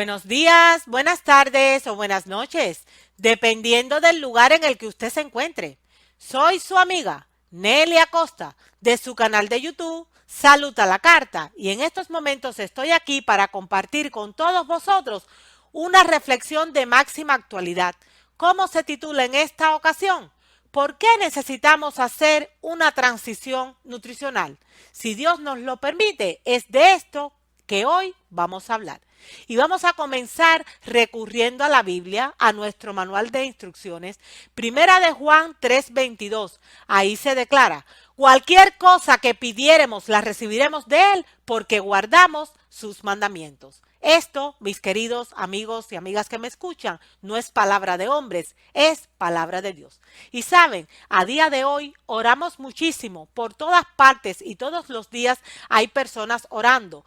Buenos días, buenas tardes o buenas noches, dependiendo del lugar en el que usted se encuentre. Soy su amiga Nelly Acosta de su canal de YouTube Salud a la Carta y en estos momentos estoy aquí para compartir con todos vosotros una reflexión de máxima actualidad. ¿Cómo se titula en esta ocasión? ¿Por qué necesitamos hacer una transición nutricional? Si Dios nos lo permite, es de esto que hoy vamos a hablar. Y vamos a comenzar recurriendo a la Biblia, a nuestro manual de instrucciones. Primera de Juan 3:22. Ahí se declara, cualquier cosa que pidiéremos la recibiremos de Él porque guardamos sus mandamientos. Esto, mis queridos amigos y amigas que me escuchan, no es palabra de hombres, es palabra de Dios. Y saben, a día de hoy oramos muchísimo, por todas partes y todos los días hay personas orando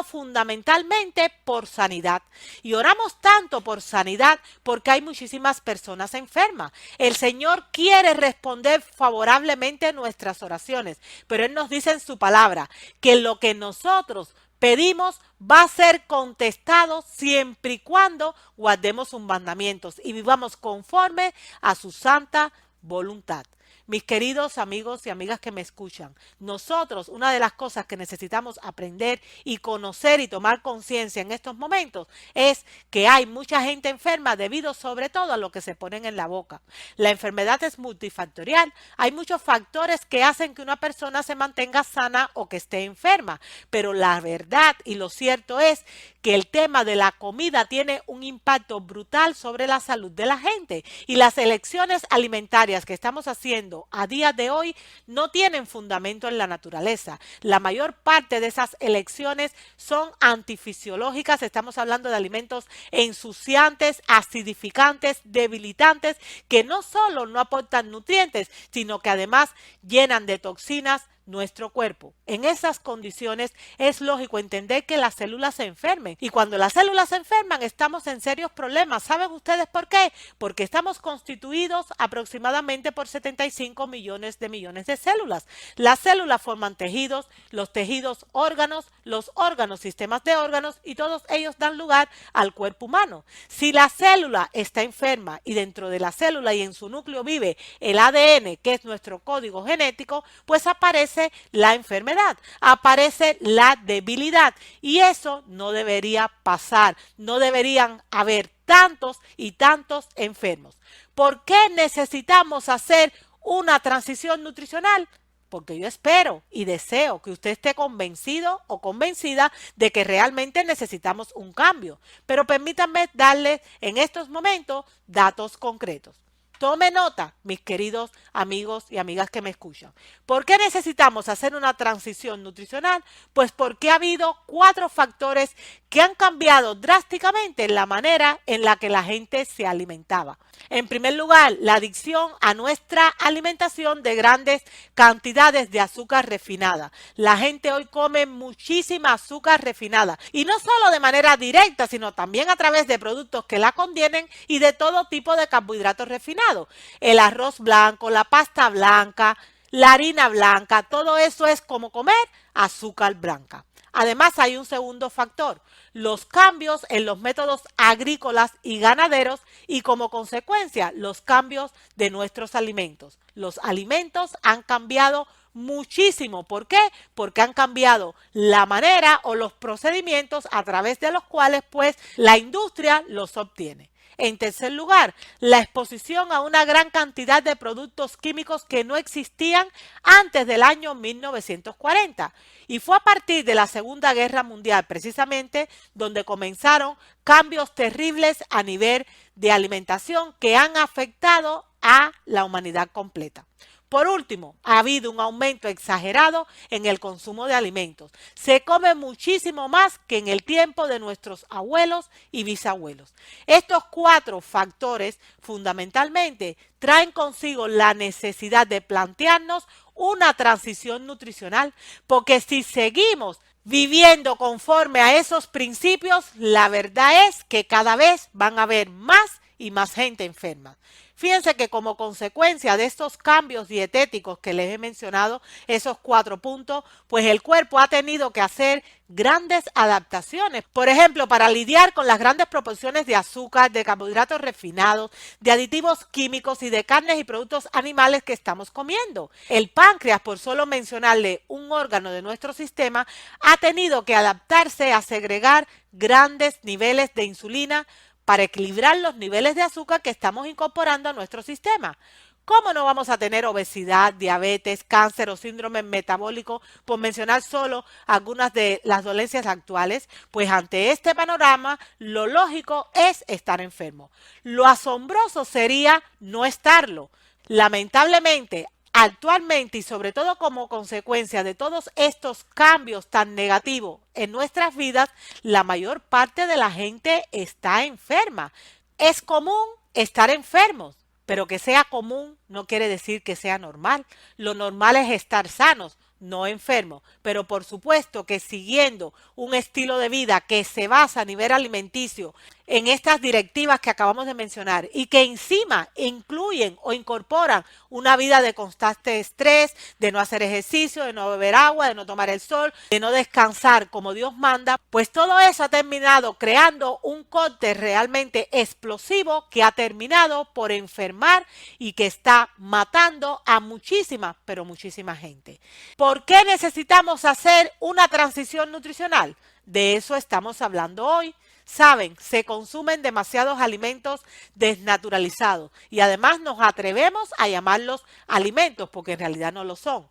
fundamentalmente por sanidad. Y oramos tanto por sanidad porque hay muchísimas personas enfermas. El Señor quiere responder favorablemente a nuestras oraciones, pero Él nos dice en su palabra que lo que nosotros pedimos va a ser contestado siempre y cuando guardemos sus mandamientos y vivamos conforme a su santa voluntad. Mis queridos amigos y amigas que me escuchan, nosotros una de las cosas que necesitamos aprender y conocer y tomar conciencia en estos momentos es que hay mucha gente enferma debido sobre todo a lo que se ponen en la boca. La enfermedad es multifactorial, hay muchos factores que hacen que una persona se mantenga sana o que esté enferma, pero la verdad y lo cierto es que el tema de la comida tiene un impacto brutal sobre la salud de la gente y las elecciones alimentarias que estamos haciendo a día de hoy no tienen fundamento en la naturaleza. La mayor parte de esas elecciones son antifisiológicas, estamos hablando de alimentos ensuciantes, acidificantes, debilitantes, que no solo no aportan nutrientes, sino que además llenan de toxinas nuestro cuerpo. En esas condiciones es lógico entender que las células se enfermen y cuando las células se enferman estamos en serios problemas. ¿Saben ustedes por qué? Porque estamos constituidos aproximadamente por 75 millones de células. Las células forman tejidos, los tejidos órganos, los órganos sistemas de órganos y todos ellos dan lugar al cuerpo humano. Si la célula está enferma y dentro de la célula y en su núcleo vive el ADN, que es nuestro código genético, pues aparece la enfermedad, aparece la debilidad y eso no debería pasar, no deberían haber tantos y tantos enfermos. ¿Por qué necesitamos hacer una transición nutricional? Porque yo espero y deseo que usted esté convencido o convencida de que realmente necesitamos un cambio. Pero permítanme darles en estos momentos datos concretos. Tome nota, mis queridos amigos y amigas que me escuchan. ¿Por qué necesitamos hacer una transición nutricional? Pues porque ha habido 4 factores que han cambiado drásticamente la manera en la que la gente se alimentaba. En primer lugar, la adicción a nuestra alimentación de grandes cantidades de azúcar refinada. La gente hoy come muchísima azúcar refinada y no solo de manera directa, sino también a través de productos que la contienen y de todo tipo de carbohidratos refinados. El arroz blanco, la pasta blanca, la harina blanca, todo eso es como comer azúcar blanca. Además, hay un segundo factor, los cambios en los métodos agrícolas y ganaderos y como consecuencia los cambios de nuestros alimentos. Los alimentos han cambiado muchísimo. ¿Por qué? Porque han cambiado la manera o los procedimientos a través de los cuales pues la industria los obtiene. En tercer lugar, la exposición a una gran cantidad de productos químicos que no existían antes del año 1940. Y fue a partir de la Segunda Guerra Mundial, precisamente, donde comenzaron cambios terribles a nivel de alimentación que han afectado a la humanidad completa. Por último, ha habido un aumento exagerado en el consumo de alimentos. Se come muchísimo más que en el tiempo de nuestros abuelos y bisabuelos. Estos 4 factores fundamentalmente traen consigo la necesidad de plantearnos una transición nutricional, porque si seguimos viviendo conforme a esos principios, la verdad es que cada vez van a haber más y más gente enferma. Fíjense que como consecuencia de estos cambios dietéticos que les he mencionado, esos 4 puntos, pues el cuerpo ha tenido que hacer grandes adaptaciones. Por ejemplo, para lidiar con las grandes proporciones de azúcar, de carbohidratos refinados, de aditivos químicos y de carnes y productos animales que estamos comiendo. El páncreas, por solo mencionarle un órgano de nuestro sistema, ha tenido que adaptarse a segregar grandes niveles de insulina para equilibrar los niveles de azúcar que estamos incorporando a nuestro sistema. ¿Cómo no vamos a tener obesidad, diabetes, cáncer o síndrome metabólico, por mencionar solo algunas de las dolencias actuales? Pues ante este panorama, lo lógico es estar enfermo. Lo asombroso sería no estarlo. Lamentablemente, actualmente y sobre todo como consecuencia de todos estos cambios tan negativos en nuestras vidas, la mayor parte de la gente está enferma. Es común estar enfermos, pero que sea común no quiere decir que sea normal. Lo normal es estar sanos, no enfermos. Pero por supuesto que siguiendo un estilo de vida que se basa a nivel alimenticio en estas directivas que acabamos de mencionar y que encima incluyen o incorporan una vida de constante estrés, de no hacer ejercicio, de no beber agua, de no tomar el sol, de no descansar como Dios manda, pues todo eso ha terminado creando un cóctel realmente explosivo que ha terminado por enfermar y que está matando a muchísima, pero muchísima gente. ¿Por qué necesitamos hacer una transición nutricional? De eso estamos hablando hoy. Saben, se consumen demasiados alimentos desnaturalizados y además nos atrevemos a llamarlos alimentos porque en realidad no lo son.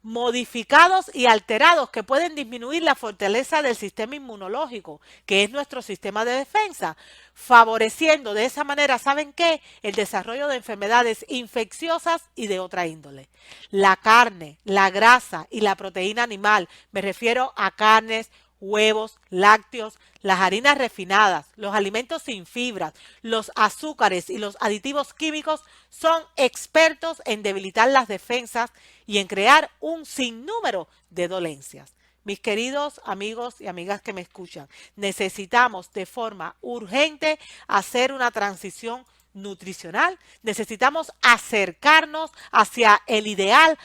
Modificados y alterados que pueden disminuir la fortaleza del sistema inmunológico, que es nuestro sistema de defensa, favoreciendo de esa manera, ¿saben qué? El desarrollo de enfermedades infecciosas y de otra índole. La carne, la grasa y la proteína animal, me refiero a carnes, huevos, lácteos, las harinas refinadas, los alimentos sin fibras, los azúcares y los aditivos químicos son expertos en debilitar las defensas y en crear un sinnúmero de dolencias. Mis queridos amigos y amigas que me escuchan, necesitamos de forma urgente hacer una transición nutricional. Necesitamos acercarnos hacia el ideal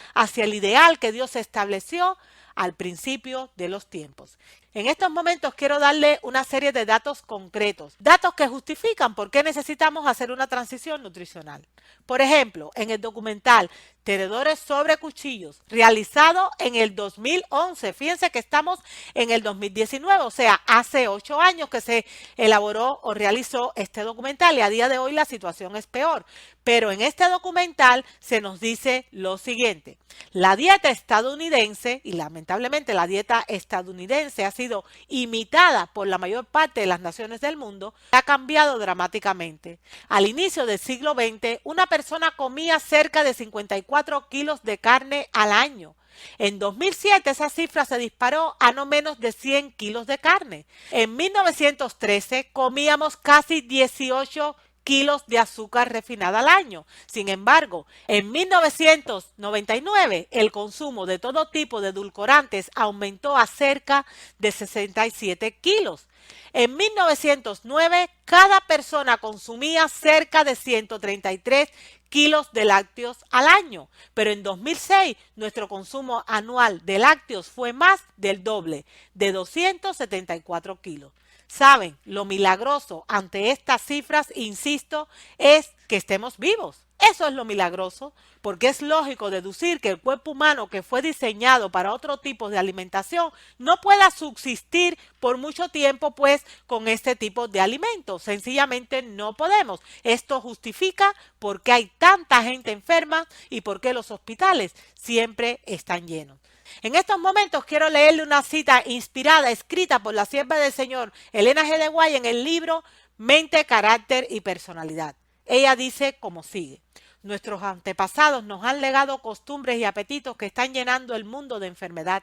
que Dios estableció al principio de los tiempos. En estos momentos quiero darle una serie de datos concretos, datos que justifican por qué necesitamos hacer una transición nutricional. Por ejemplo, en el documental Tenedores sobre Cuchillos, realizado en el 2011, fíjense que estamos en el 2019, o sea, hace 8 años que se elaboró o realizó este documental y a día de hoy la situación es peor. Pero en este documental se nos dice lo siguiente: la dieta estadounidense, y lamentablemente la dieta estadounidense ha sido imitada por la mayor parte de las naciones del mundo, ha cambiado dramáticamente. Al inicio del siglo XX, una persona comía cerca de 54 kilos de carne al año. En 2007 esa cifra se disparó a no menos de 100 kilos de carne. En 1913 comíamos casi 18 kilos de azúcar refinada al año. Sin embargo, en 1999 el consumo de todo tipo de edulcorantes aumentó a cerca de 67 kilos. En 1909 cada persona consumía cerca de 133 kilos de lácteos al año, pero en 2006 nuestro consumo anual de lácteos fue más del doble, de 274 kilos. Saben, lo milagroso ante estas cifras, insisto, es que estemos vivos. Eso es lo milagroso, porque es lógico deducir que el cuerpo humano que fue diseñado para otro tipo de alimentación no pueda subsistir por mucho tiempo pues con este tipo de alimentos. Sencillamente no podemos. Esto justifica por qué hay tanta gente enferma y por qué los hospitales siempre están llenos. En estos momentos quiero leerle una cita inspirada, escrita por la sierva del Señor, Elena G. de White, en el libro Mente, Carácter y Personalidad. Ella dice como sigue: Nuestros antepasados nos han legado costumbres y apetitos que están llenando el mundo de enfermedad.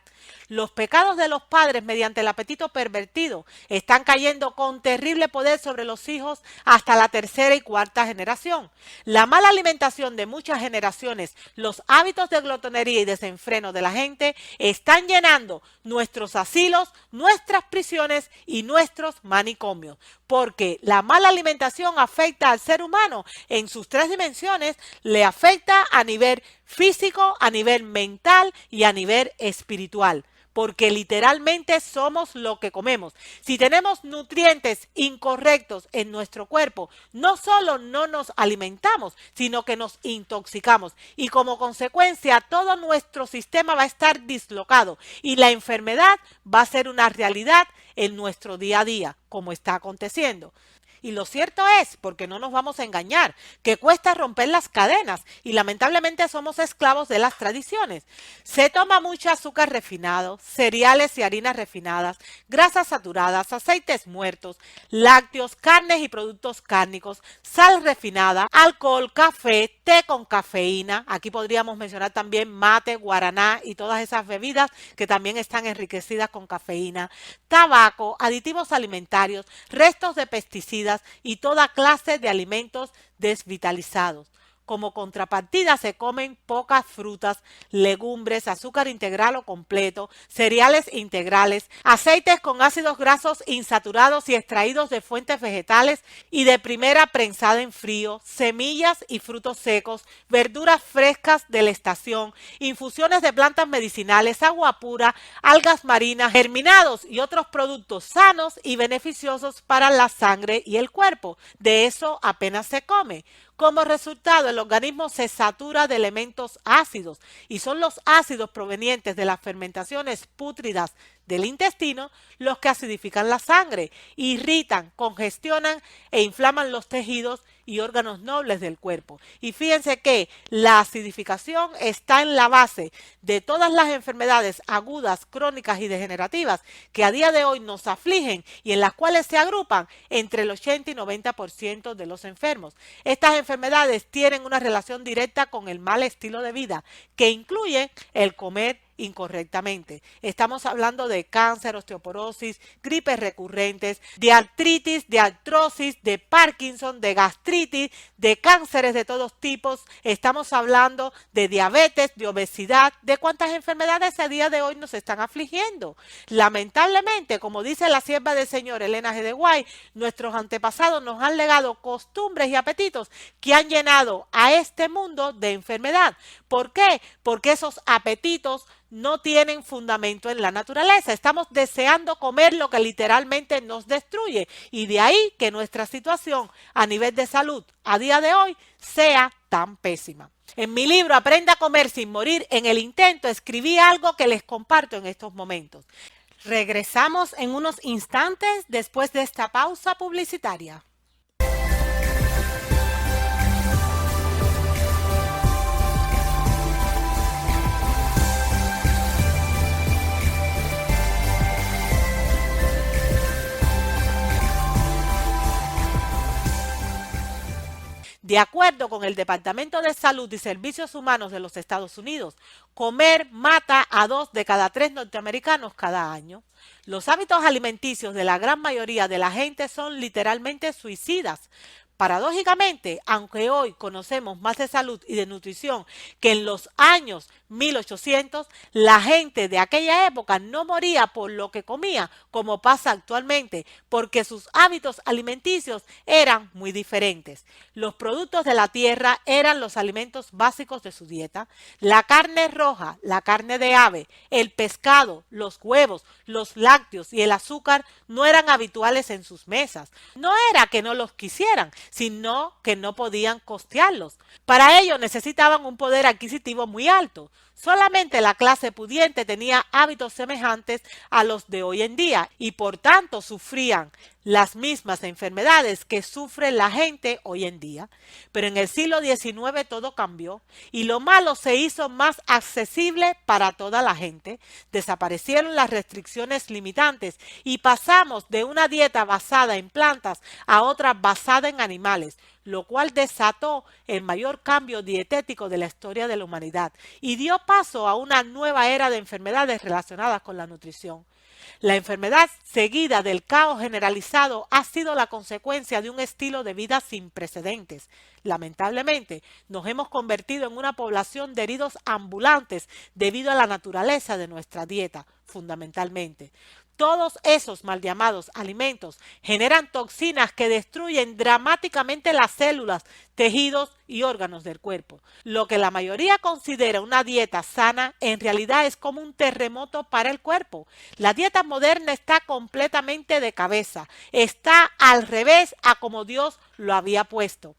Los pecados de los padres mediante el apetito pervertido están cayendo con terrible poder sobre los hijos hasta la tercera y cuarta generación. La mala alimentación de muchas generaciones, los hábitos de glotonería y desenfreno de la gente están llenando nuestros asilos, nuestras prisiones y nuestros manicomios, porque la mala alimentación afecta al ser humano en sus tres dimensiones, le afecta a nivel físico, a nivel mental y a nivel espiritual. Porque literalmente somos lo que comemos. Si tenemos nutrientes incorrectos en nuestro cuerpo, no solo no nos alimentamos, sino que nos intoxicamos. Y como consecuencia, todo nuestro sistema va a estar dislocado y la enfermedad va a ser una realidad en nuestro día a día, como está aconteciendo. Y lo cierto es, porque no nos vamos a engañar, que cuesta romper las cadenas y lamentablemente somos esclavos de las tradiciones. Se toma mucho azúcar refinado, cereales y harinas refinadas, grasas saturadas, aceites muertos, lácteos, carnes y productos cárnicos, sal refinada, alcohol, café, té con cafeína. Aquí podríamos mencionar también mate, guaraná y todas esas bebidas que también están enriquecidas con cafeína, tabaco, aditivos alimentarios, restos de pesticidas y toda clase de alimentos desvitalizados. Como contrapartida se comen pocas frutas, legumbres, azúcar integral o completo, cereales integrales, aceites con ácidos grasos insaturados y extraídos de fuentes vegetales y de primera prensada en frío, semillas y frutos secos, verduras frescas de la estación, infusiones de plantas medicinales, agua pura, algas marinas, germinados y otros productos sanos y beneficiosos para la sangre y el cuerpo. De eso apenas se come. Como resultado, el organismo se satura de elementos ácidos y son los ácidos provenientes de las fermentaciones pútridas del intestino los que acidifican la sangre, irritan, congestionan e inflaman los tejidos y órganos nobles del cuerpo. Y fíjense que la acidificación está en la base de todas las enfermedades agudas, crónicas y degenerativas que a día de hoy nos afligen y en las cuales se agrupan entre el 80 y 90% de los enfermos. Estas enfermedades tienen una relación directa con el mal estilo de vida, que incluye el comer incorrectamente. Estamos hablando de cáncer, osteoporosis, gripes recurrentes, de artritis, de artrosis, de Parkinson, de gastritis, de cánceres de todos tipos. Estamos hablando de diabetes, de obesidad, de cuántas enfermedades a día de hoy nos están afligiendo. Lamentablemente, como dice la sierva del Señor Elena G. de White, nuestros antepasados nos han legado costumbres y apetitos que han llenado a este mundo de enfermedad. ¿Por qué? Porque esos apetitos no tienen fundamento en la naturaleza. Estamos deseando comer lo que literalmente nos destruye y de ahí que nuestra situación a nivel de salud a día de hoy sea tan pésima. En mi libro Aprenda a comer sin morir, en el intento escribí algo que les comparto en estos momentos. Regresamos en unos instantes después de esta pausa publicitaria. De acuerdo con el Departamento de Salud y Servicios Humanos de los Estados Unidos, comer mata a 2 de cada 3 norteamericanos cada año. Los hábitos alimenticios de la gran mayoría de la gente son literalmente suicidas. Paradójicamente, aunque hoy conocemos más de salud y de nutrición que en los años 1800, la gente de aquella época no moría por lo que comía, como pasa actualmente, porque sus hábitos alimenticios eran muy diferentes. Los productos de la tierra eran los alimentos básicos de su dieta. La carne roja, la carne de ave, el pescado, los huevos, los lácteos y el azúcar no eran habituales en sus mesas. No era que no los quisieran, sino que no podían costearlos. Para ello necesitaban un poder adquisitivo muy alto. Solamente la clase pudiente tenía hábitos semejantes a los de hoy en día y por tanto sufrían las mismas enfermedades que sufre la gente hoy en día. Pero en el siglo XIX todo cambió y lo malo se hizo más accesible para toda la gente. Desaparecieron las restricciones limitantes y pasamos de una dieta basada en plantas a otra basada en animales animales, lo cual desató el mayor cambio dietético de la historia de la humanidad y dio paso a una nueva era de enfermedades relacionadas con la nutrición. La enfermedad seguida del caos generalizado ha sido la consecuencia de un estilo de vida sin precedentes. Lamentablemente, nos hemos convertido en una población de heridos ambulantes debido a la naturaleza de nuestra dieta, fundamentalmente. Todos esos mal llamados alimentos generan toxinas que destruyen dramáticamente las células, tejidos y órganos del cuerpo. Lo que la mayoría considera una dieta sana, en realidad es como un terremoto para el cuerpo. La dieta moderna está completamente de cabeza, está al revés a como Dios lo había puesto.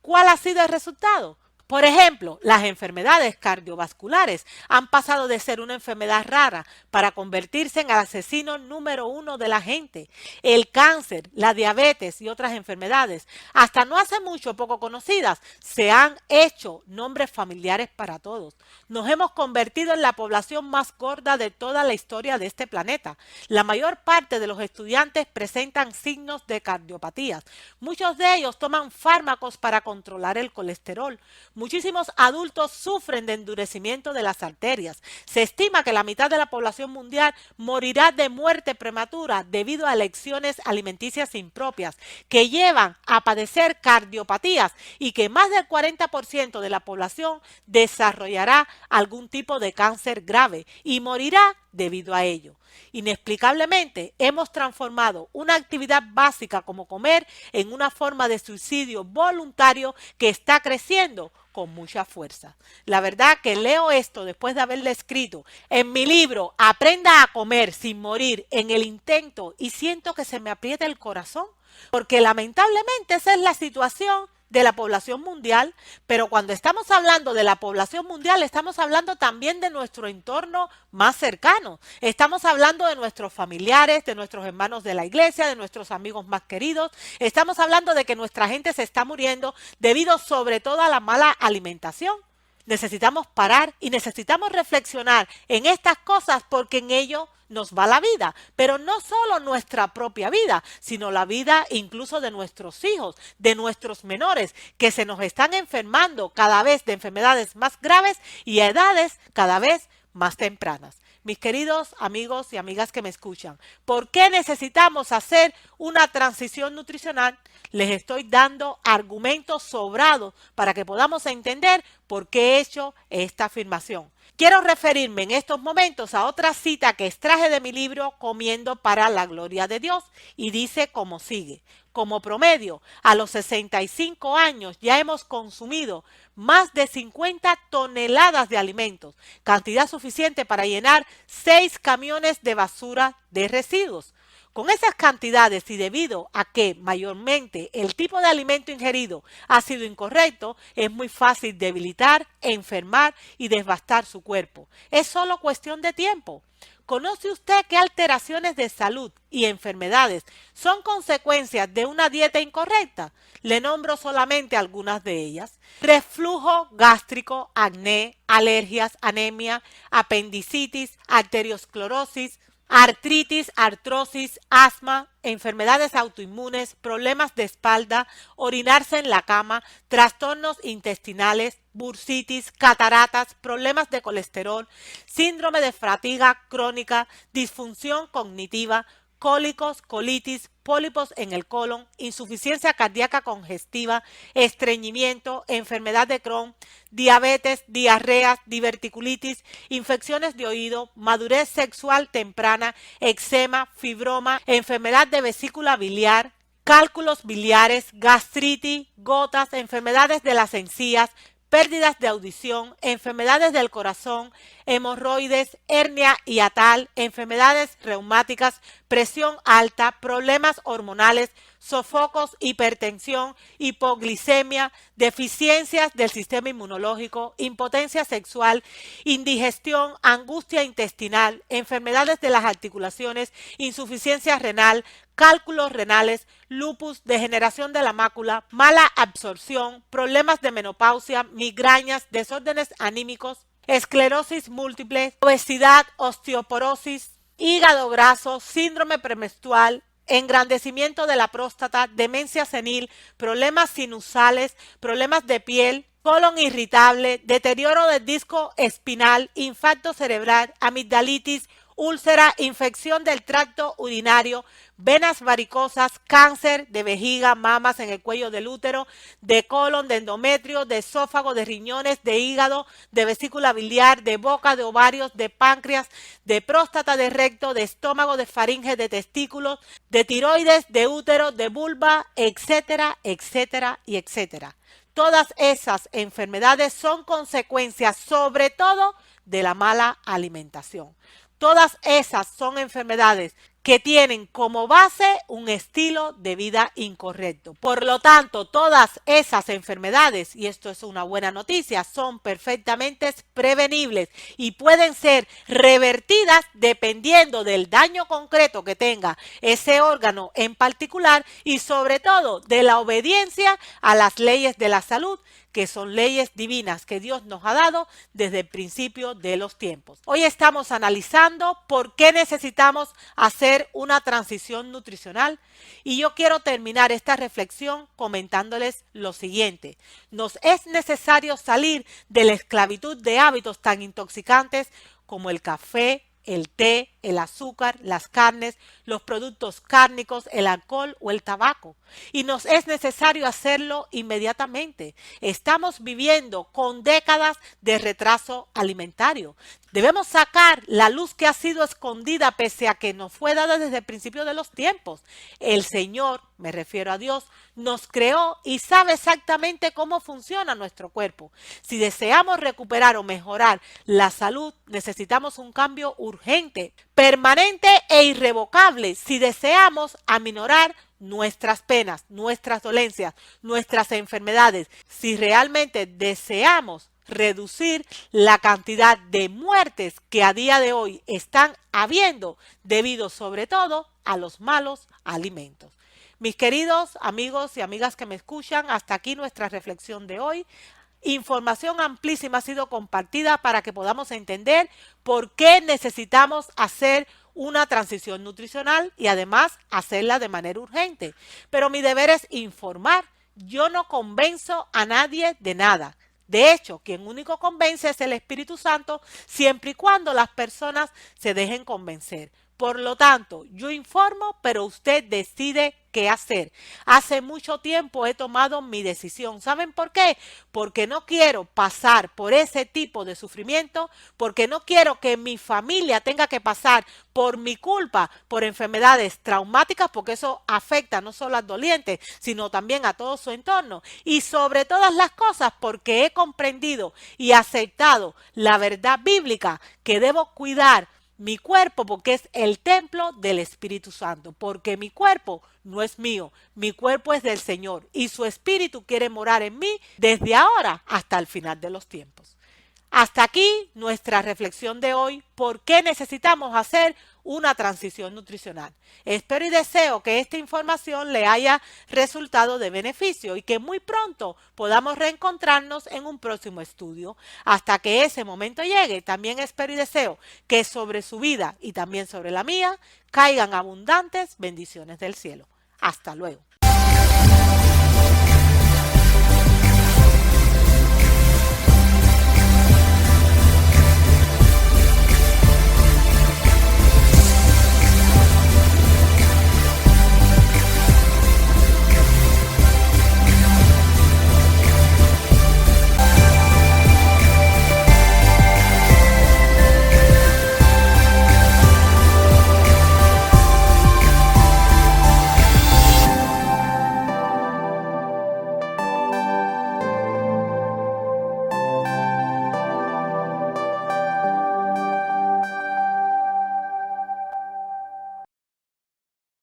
¿Cuál ha sido el resultado? Por ejemplo, las enfermedades cardiovasculares han pasado de ser una enfermedad rara para convertirse en el asesino número uno de la gente. El cáncer, la diabetes y otras enfermedades, hasta no hace mucho poco conocidas, se han hecho nombres familiares para todos. Nos hemos convertido en la población más gorda de toda la historia de este planeta. La mayor parte de los estudiantes presentan signos de cardiopatías. Muchos de ellos toman fármacos para controlar el colesterol. Muchísimos adultos sufren de endurecimiento de las arterias. Se estima que la mitad de la población mundial morirá de muerte prematura debido a elecciones alimenticias impropias que llevan a padecer cardiopatías y que más del 40% de la población desarrollará algún tipo de cáncer grave y morirá debido a ello. Inexplicablemente, hemos transformado una actividad básica como comer en una forma de suicidio voluntario que está creciendo con mucha fuerza. La verdad que leo esto después de haberle escrito en mi libro Aprenda a comer sin morir en el intento y siento que se me aprieta el corazón, porque lamentablemente esa es la situación de la población mundial, pero cuando estamos hablando de la población mundial, estamos hablando también de nuestro entorno más cercano. Estamos hablando de nuestros familiares, de nuestros hermanos de la iglesia, de nuestros amigos más queridos. Estamos hablando de que nuestra gente se está muriendo debido sobre todo a la mala alimentación. Necesitamos parar y necesitamos reflexionar en estas cosas porque en ello nos va la vida, pero no solo nuestra propia vida, sino la vida incluso de nuestros hijos, de nuestros menores, que se nos están enfermando cada vez de enfermedades más graves y a edades cada vez más tempranas. Mis queridos amigos y amigas que me escuchan, ¿por qué necesitamos hacer una transición nutricional? Les estoy dando argumentos sobrados para que podamos entender por qué he hecho esta afirmación. Quiero referirme en estos momentos a otra cita que extraje de mi libro Comiendo para la Gloria de Dios y dice como sigue. Como promedio, a los 65 años ya hemos consumido más de 50 toneladas de alimentos, cantidad suficiente para llenar 6 camiones de basura de residuos. Con esas cantidades y debido a que mayormente el tipo de alimento ingerido ha sido incorrecto, es muy fácil debilitar, enfermar y devastar su cuerpo. Es solo cuestión de tiempo. ¿Conoce usted qué alteraciones de salud y enfermedades son consecuencias de una dieta incorrecta? Le nombro solamente algunas de ellas. Reflujo gástrico, acné, alergias, anemia, apendicitis, arteriosclerosis, artritis, artrosis, asma, enfermedades autoinmunes, problemas de espalda, orinarse en la cama, trastornos intestinales, bursitis, cataratas, problemas de colesterol, síndrome de fatiga crónica, disfunción cognitiva, cólicos, colitis, pólipos en el colon, insuficiencia cardíaca congestiva, estreñimiento, enfermedad de Crohn, diabetes, diarreas, diverticulitis, infecciones de oído, madurez sexual temprana, eczema, fibroma, enfermedad de vesícula biliar, cálculos biliares, gastritis, gotas, enfermedades de las encías, pérdidas de audición, enfermedades del corazón, hemorroides, hernia hiatal, enfermedades reumáticas, presión alta, problemas hormonales, sofocos, hipertensión, hipoglicemia, deficiencias del sistema inmunológico, impotencia sexual, indigestión, angustia intestinal, enfermedades de las articulaciones, insuficiencia renal, cálculos renales, lupus, degeneración de la mácula, mala absorción, problemas de menopausia, migrañas, desórdenes anímicos, esclerosis múltiple, obesidad, osteoporosis, hígado graso, síndrome premenstrual, engrandecimiento de la próstata, demencia senil, problemas sinusales, problemas de piel, colon irritable, deterioro del disco espinal, infarto cerebral, amigdalitis, úlcera, infección del tracto urinario, venas varicosas, cáncer de vejiga, mamas en el cuello del útero, de colon, de endometrio, de esófago, de riñones, de hígado, de vesícula biliar, de boca, de ovarios, de páncreas, de próstata, de recto, de estómago, de faringe, de testículos, de tiroides, de útero, de vulva, etcétera, etcétera y etcétera. Todas esas enfermedades son consecuencias sobre todo de la mala alimentación. Todas esas son enfermedades que tienen como base un estilo de vida incorrecto. Por lo tanto, todas esas enfermedades, y esto es una buena noticia, son perfectamente prevenibles y pueden ser revertidas dependiendo del daño concreto que tenga ese órgano en particular y sobre todo de la obediencia a las leyes de la salud, que son leyes divinas que Dios nos ha dado desde el principio de los tiempos. Hoy estamos analizando por qué necesitamos hacer una transición nutricional y yo quiero terminar esta reflexión comentándoles lo siguiente. Nos es necesario salir de la esclavitud de hábitos tan intoxicantes como el café, el té, el azúcar, las carnes, los productos cárnicos, el alcohol o el tabaco. Y nos es necesario hacerlo inmediatamente. Estamos viviendo con décadas de retraso alimentario. Debemos sacar la luz que ha sido escondida pese a que nos fue dada desde el principio de los tiempos. El Señor, me refiero a Dios, nos creó y sabe exactamente cómo funciona nuestro cuerpo. Si deseamos recuperar o mejorar la salud, necesitamos un cambio urgente, permanente e irrevocable si deseamos aminorar nuestras penas, nuestras dolencias, nuestras enfermedades, si realmente deseamos reducir la cantidad de muertes que a día de hoy están habiendo debido sobre todo a los malos alimentos. Mis queridos amigos y amigas que me escuchan, hasta aquí nuestra reflexión de hoy. Información amplísima ha sido compartida para que podamos entender por qué necesitamos hacer una transición nutricional y además hacerla de manera urgente. Pero mi deber es informar. Yo no convenzo a nadie de nada. De hecho, quien único convence es el Espíritu Santo siempre y cuando las personas se dejen convencer. Por lo tanto, yo informo, pero usted decide qué hacer. Hace mucho tiempo he tomado mi decisión. ¿Saben por qué? Porque no quiero pasar por ese tipo de sufrimiento, porque no quiero que mi familia tenga que pasar por mi culpa, por enfermedades traumáticas, porque eso afecta no solo al doliente, sino también a todo su entorno. Y sobre todas las cosas, porque he comprendido y aceptado la verdad bíblica que debo cuidar mi cuerpo porque es el templo del Espíritu Santo, porque mi cuerpo no es mío, mi cuerpo es del Señor y su Espíritu quiere morar en mí desde ahora hasta el final de los tiempos. Hasta aquí nuestra reflexión de hoy, ¿por qué necesitamos hacer una transición nutricional? Espero y deseo que esta información le haya resultado de beneficio y que muy pronto podamos reencontrarnos en un próximo estudio. Hasta que ese momento llegue, también espero y deseo que sobre su vida y también sobre la mía caigan abundantes bendiciones del cielo. Hasta luego.